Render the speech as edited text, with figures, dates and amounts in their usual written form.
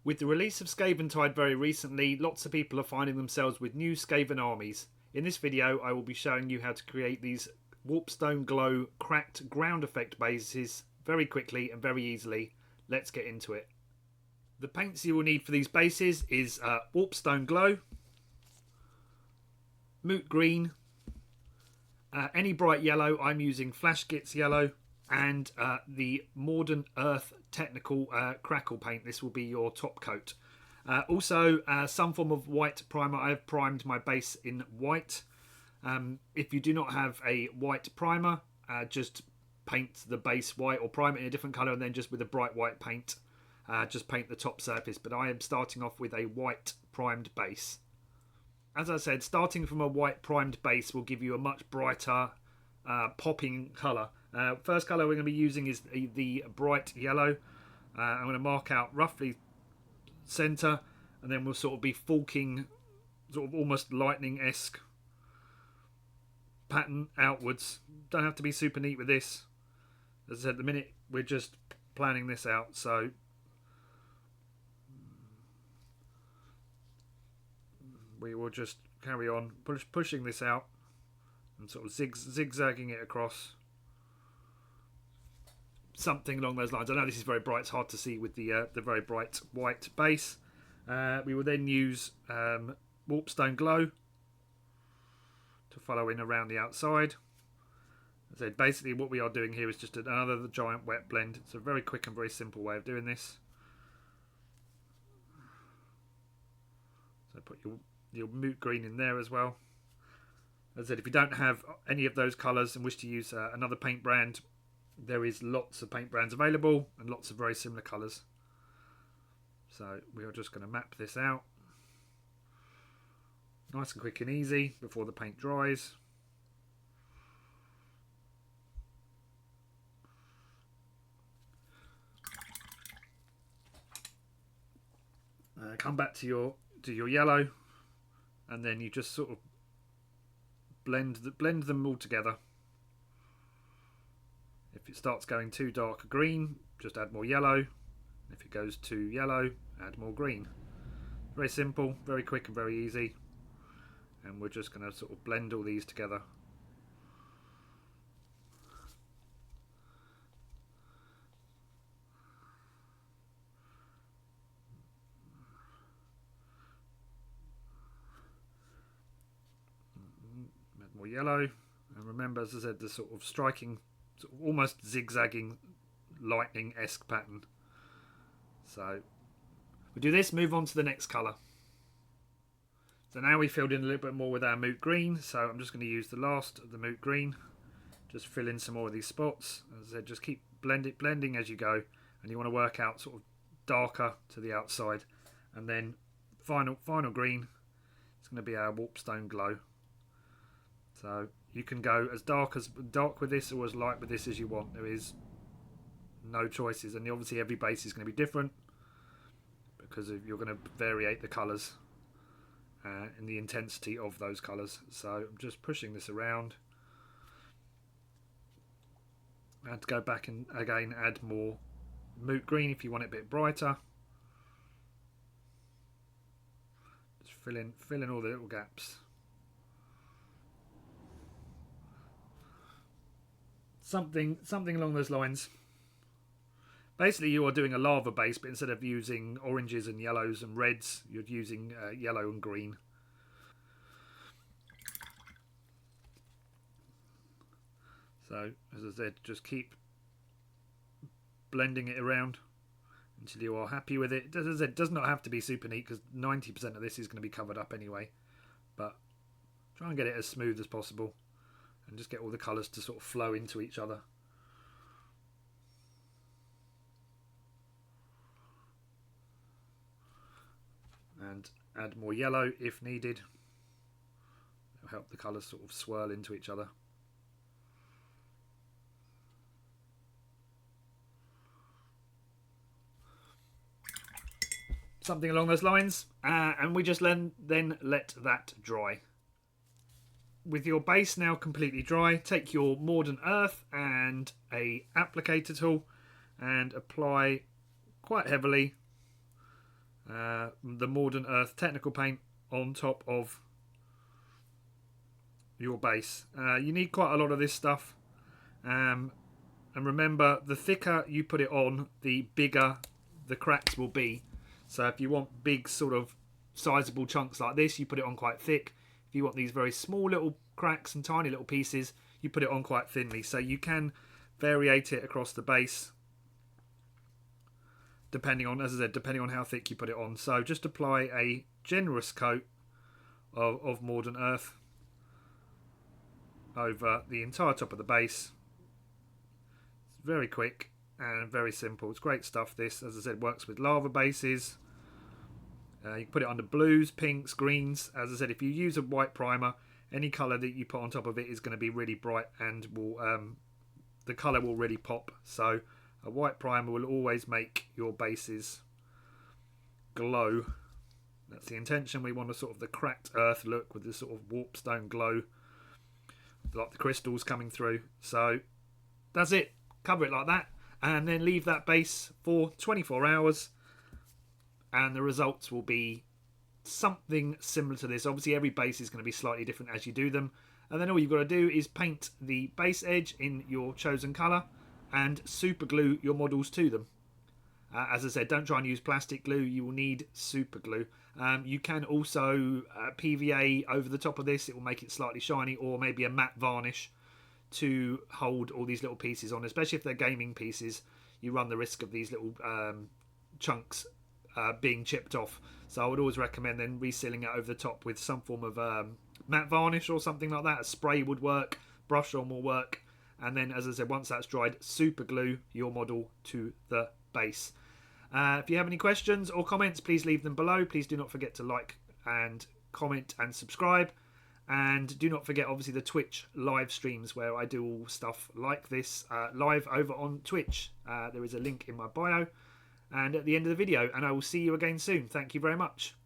With the release of Skaven very recently, lots of people are finding themselves with new Skaven armies. In this video I will be showing you how to create these Warpstone Glow cracked ground effect bases very quickly and very easily. Let's get into it. The paints you will need for these bases is Warpstone Glow, Moot Green, any bright yellow. I'm using Flashgitz yellow, and the Modern Earth Technical Crackle paint. This will be your top coat. Also some form of white primer. I have primed my base in white. If you do not have a white primer, just paint the base white or prime it in a different colour, and then just with a bright white paint just paint the top surface. But I am starting off with a white primed base. As I said, starting from a white primed base will give you a much brighter popping colour. First colour we're going to be using is the bright yellow. I'm going to mark out roughly centre, and then we'll sort of be forking, sort of almost lightning-esque pattern outwards. Don't have to be super neat with this. As I said, at the minute we're just planning this out, so we will just carry on pushing this out and sort of zigzagging it across. Something along those lines. I know this is very bright, it's hard to see with the very bright white base. We will then use Warpstone Glow to follow in around the outside. As I said, basically what we are doing here is just another giant wet blend. It's a very quick and very simple way of doing this. So put your Moot Green in there as well. As I said, if you don't have any of those colours and wish to use another paint brand, there is lots of paint brands available and lots of very similar colours. So we are just going to map this out. Nice and quick and easy before the paint dries. Come back to your yellow, and then you just sort of blend them all together. If it starts going too dark green, just add more yellow. If it goes too yellow, add more green. Very simple, very quick and very easy. And we're just going to sort of blend all these together. Add more yellow. And remember, as I said, the sort of striking, sort of almost zigzagging lightning-esque pattern. So we do this, move on to the next colour. So now we filled in a little bit more with our Moot Green, so I'm just going to use the last of the Moot Green. Just fill in some more of these spots. As I said, just keep blending as you go, and you want to work out sort of darker to the outside, and then final green. It's going to be our Warpstone Glow. So you can go as dark with this or as light with this as you want. There is no choices, and obviously every base is going to be different because you're going to variate the colours and the intensity of those colours. So I'm just pushing this around, and to go back and again add more Moot Green if you want it a bit brighter. Just fill in all the little gaps. Something along those lines. Basically you are doing a lava base, but instead of using oranges and yellows and reds, you're using yellow and green. So as I said, just keep blending it around until you are happy with it. As I said, it does not have to be super neat because 90% of this is going to be covered up anyway, but try and get it as smooth as possible and just get all the colours to sort of flow into each other. And add more yellow if needed. It'll help the colours sort of swirl into each other. Something along those lines, and we just then let that dry. With your base now completely dry, take your Modern Earth and a applicator tool and apply quite heavily the Modern Earth technical paint on top of your base. You need quite a lot of this stuff, and remember, the thicker you put it on, the bigger the cracks will be. So if you want big sort of sizable chunks like this, you put it on quite thick. If you want these very small little cracks and tiny little pieces, you put it on quite thinly. So you can variate it across the base depending on, as I said, depending on how thick you put it on. So just apply a generous coat of Modern Earth over the entire top of the base. It's very quick and very simple. It's great stuff. This, as I said, works with lava bases. You can put it under blues, pinks, greens. As I said, if you use a white primer, any colour that you put on top of it is going to be really bright and will the colour will really pop. So a white primer will always make your bases glow. That's the intention. We want a sort of the cracked earth look with this sort of warpstone glow, like the crystals coming through. So that's it. Cover it like that, and then leave that base for 24 hours. And the results will be something similar to this. Obviously, every base is going to be slightly different as you do them. And then all you've got to do is paint the base edge in your chosen colour and super glue your models to them. As I said, don't try and use plastic glue. You will need super glue. You can also PVA over the top of this. It will make it slightly shiny, or maybe a matte varnish to hold all these little pieces on. Especially if they're gaming pieces, you run the risk of these little chunks being chipped off. So I would always recommend then resealing it over the top with some form of matte varnish or something like that. A spray would work, brush on will work, and then, as I said, once that's dried, super glue your model to the base. If you have any questions or comments, please leave them below. Please do not forget to like and comment and subscribe, and do not forget obviously the Twitch live streams where I do all stuff like this live over on Twitch. There is a link in my bio and at the end of the video, and I will see you again soon. Thank you very much.